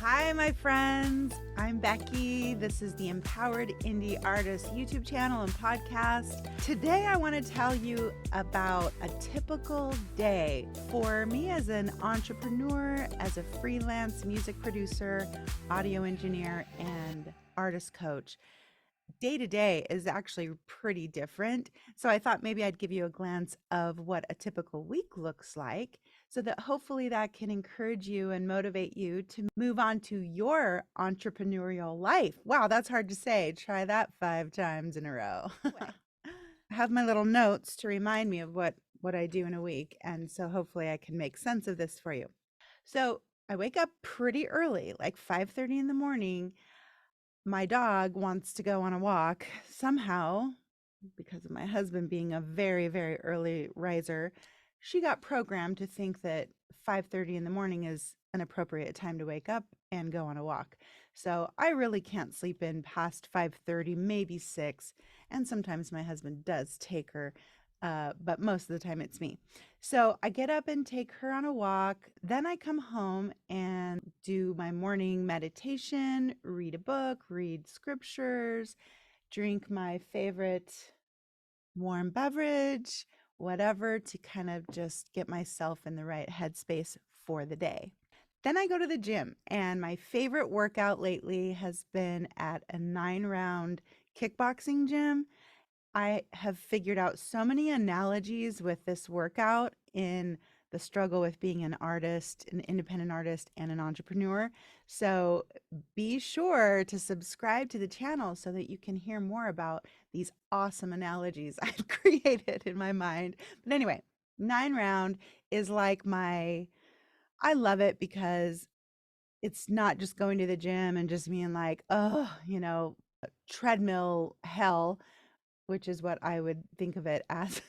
Hi, my friends. I'm Becky. This is the Empowered Indie Artist YouTube channel and podcast. Today, I want to tell you about a typical day for me as an entrepreneur, as a freelance music producer, audio engineer, and artist coach. Day to day is actually pretty different. So I thought maybe I'd give you a glance of what a typical week looks like so that hopefully that can encourage you and motivate you to move on to your entrepreneurial life. Wow, that's hard to say. Try that 5 times in a row. I have my little notes to remind me of what I do in a week, and so hopefully I can make sense of this for you. So, I wake up pretty early, like 5:30 in the morning. My dog wants to go on a walk. Somehow, because of my husband being a very, very early riser, she got programmed to think that 5:30 in the morning is an appropriate time to wake up and go on a walk. So I really can't sleep in past 5:30, maybe 6, and sometimes my husband does take her, but most of the time it's me. So I get up and take her on a walk. Then I come home and do my morning meditation, read a book, read scriptures, drink my favorite warm beverage, whatever, to kind of just get myself in the right headspace for the day. Then I go to the gym, and my favorite workout lately has been at a 9-round kickboxing gym. I have figured out so many analogies with this workout in the struggle with being an artist, an independent artist, and an entrepreneur. So be sure to subscribe to the channel so that you can hear more about these awesome analogies I've created in my mind. But anyway, 9-round is like I love it because it's not just going to the gym and just being like, oh, treadmill hell, which is what I would think of it as.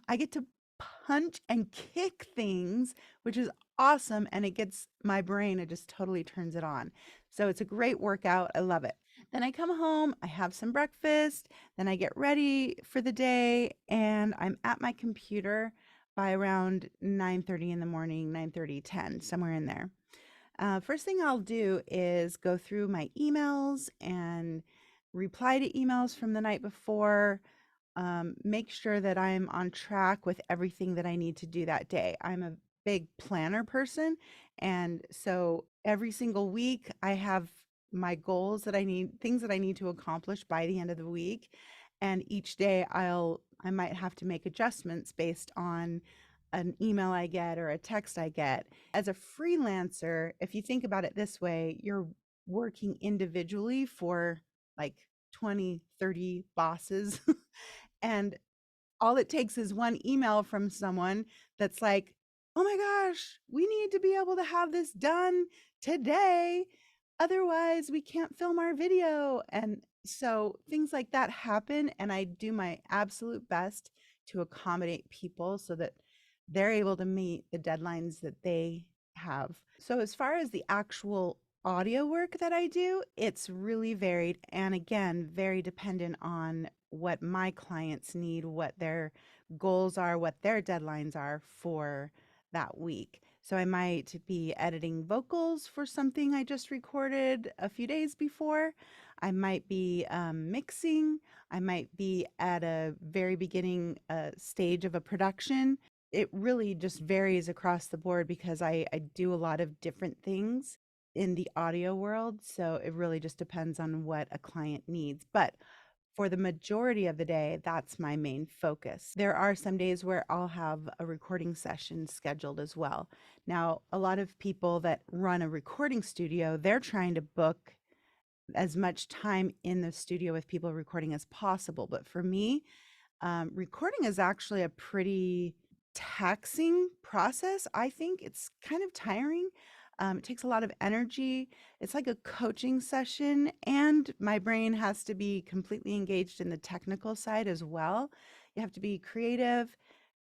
I get to punch and kick things, which is awesome. And it gets my brain, it just totally turns it on. So it's a great workout. I love it. Then I come home, I have some breakfast, then I get ready for the day, and I'm at my computer by around 9:30 in the morning, 9:30, 10, somewhere in there. First thing I'll do is go through my emails and reply to emails from the night before, make sure that I'm on track with everything that I need to do that day. I'm a big planner person, and so every single week I have my goals that I need, things that I need to accomplish by the end of the week, and each day I might have to make adjustments based on an email I get or a text I get. As a freelancer, if you think about it this way, you're working individually for like 20, 30 bosses. And all it takes is one email from someone that's like, oh my gosh, we need to be able to have this done today. Otherwise, we can't film our video. And so things like that happen. And I do my absolute best to accommodate people so that they're able to meet the deadlines that they have. So, as far as the actual audio work that I do, it's really varied and again, very dependent on what my clients need, what their goals are, what their deadlines are for that week. So I might be editing vocals for something I just recorded a few days before. I might be mixing. I might be at a very beginning stage of a production. It really just varies across the board because I do a lot of different things in the audio world. So it really just depends on what a client needs. But for the majority of the day, that's my main focus. There are some days where I'll have a recording session scheduled as well. Now, a lot of people that run a recording studio, they're trying to book as much time in the studio with people recording as possible. But for me, recording is actually a pretty taxing process. I think it's kind of tiring. It takes a lot of energy. It's like a coaching session, and my brain has to be completely engaged in the technical side as well. You have to be creative,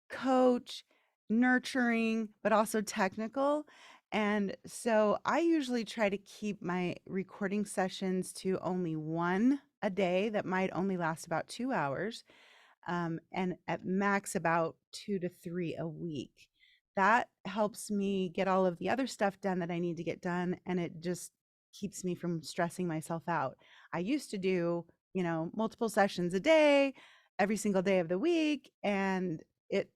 coach, nurturing, but also technical. And so I usually try to keep my recording sessions to only one a day that might only last about 2 hours, and at max about 2 to 3 a week. That helps me get all of the other stuff done that I need to get done, and it just keeps me from stressing myself out. I used to do, multiple sessions a day, every single day of the week, and it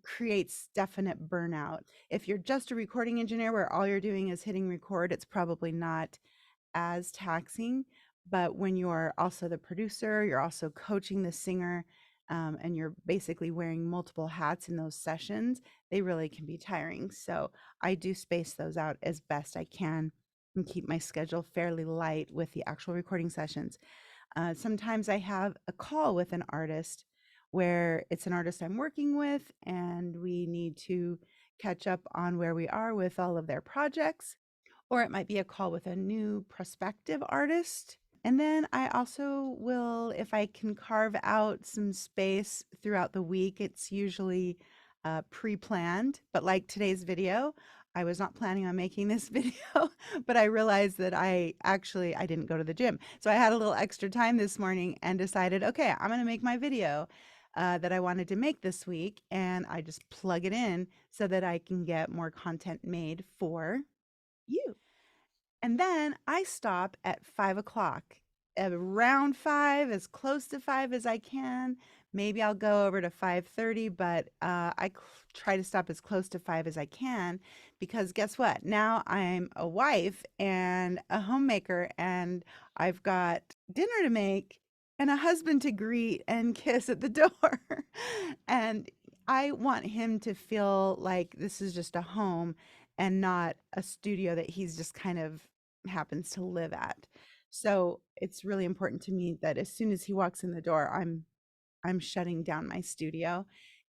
creates definite burnout. If you're just a recording engineer where all you're doing is hitting record, it's probably not as taxing. But when you're also the producer, you're also coaching the singer, and you're basically wearing multiple hats in those sessions, they really can be tiring. So I do space those out as best I can and keep my schedule fairly light with the actual recording sessions. Sometimes I have a call with an artist where it's an artist I'm working with and we need to catch up on where we are with all of their projects, or it might be a call with a new prospective artist. And then I also will, if I can carve out some space throughout the week, it's usually pre-planned. But like today's video, I was not planning on making this video, but I realized that I didn't go to the gym. So I had a little extra time this morning and decided, okay, I'm going to make my video that I wanted to make this week. And I just plug it in so that I can get more content made for you. And then I stop at 5 o'clock, around 5, as close to 5 as I can. Maybe I'll go over to 5:30, but I try to stop as close to 5 as I can, because guess what? Now I'm a wife and a homemaker, and I've got dinner to make and a husband to greet and kiss at the door. And I want him to feel like this is just a home and not a studio that he's just kind of happens to live at. So it's really important to me that as soon as he walks in the door, I'm shutting down my studio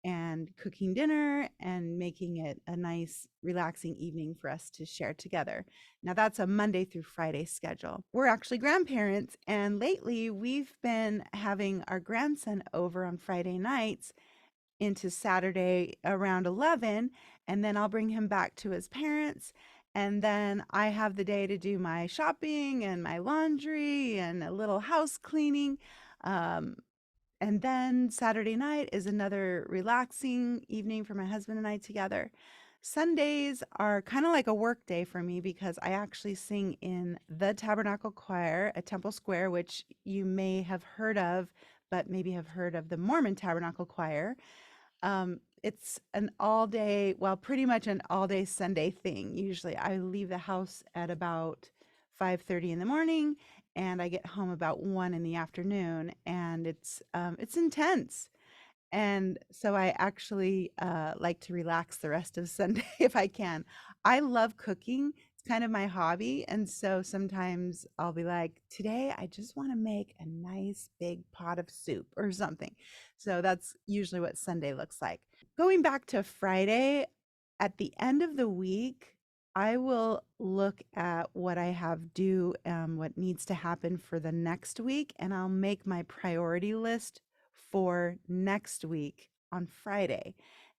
and cooking dinner and making it a nice, relaxing evening for us to share together. Now, that's a Monday through Friday schedule. We're actually grandparents, and lately we've been having our grandson over on Friday nights into Saturday around 11, and then I'll bring him back to his parents. And then I have the day to do my shopping and my laundry and a little house cleaning. And then Saturday night is another relaxing evening for my husband and I together. Sundays are kind of like a work day for me because I actually sing in the Tabernacle Choir at Temple Square, which you may have heard of, but maybe have heard of the Mormon Tabernacle Choir. It's an all day, well, pretty much an all day Sunday thing. Usually I leave the house at about 5:30 in the morning and I get home about 1 in the afternoon, and it's intense. And so I actually like to relax the rest of Sunday if I can. I love cooking. It's kind of my hobby. And so sometimes I'll be like, today I just want to make a nice big pot of soup or something. So that's usually what Sunday looks like. Going back to Friday, at the end of the week, I will look at what I have due, what needs to happen for the next week, and I'll make my priority list for next week on Friday.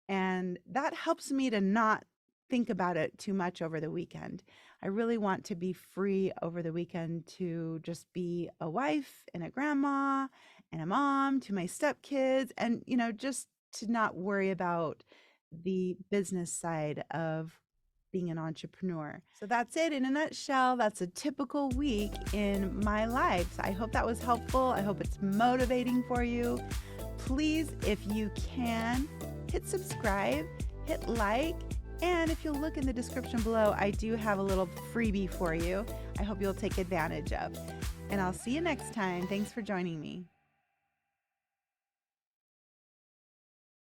And that helps me to not think about it too much over the weekend. I really want to be free over the weekend to just be a wife and a grandma and a mom to my stepkids, and, just to not worry about the business side of being an entrepreneur. So that's it in a nutshell. That's a typical week in my life. So I hope that was helpful. I hope it's motivating for you. Please, if you can, hit subscribe, hit like, and if you'll look in the description below, I do have a little freebie for you. I hope you'll take advantage of. And I'll see you next time. Thanks for joining me.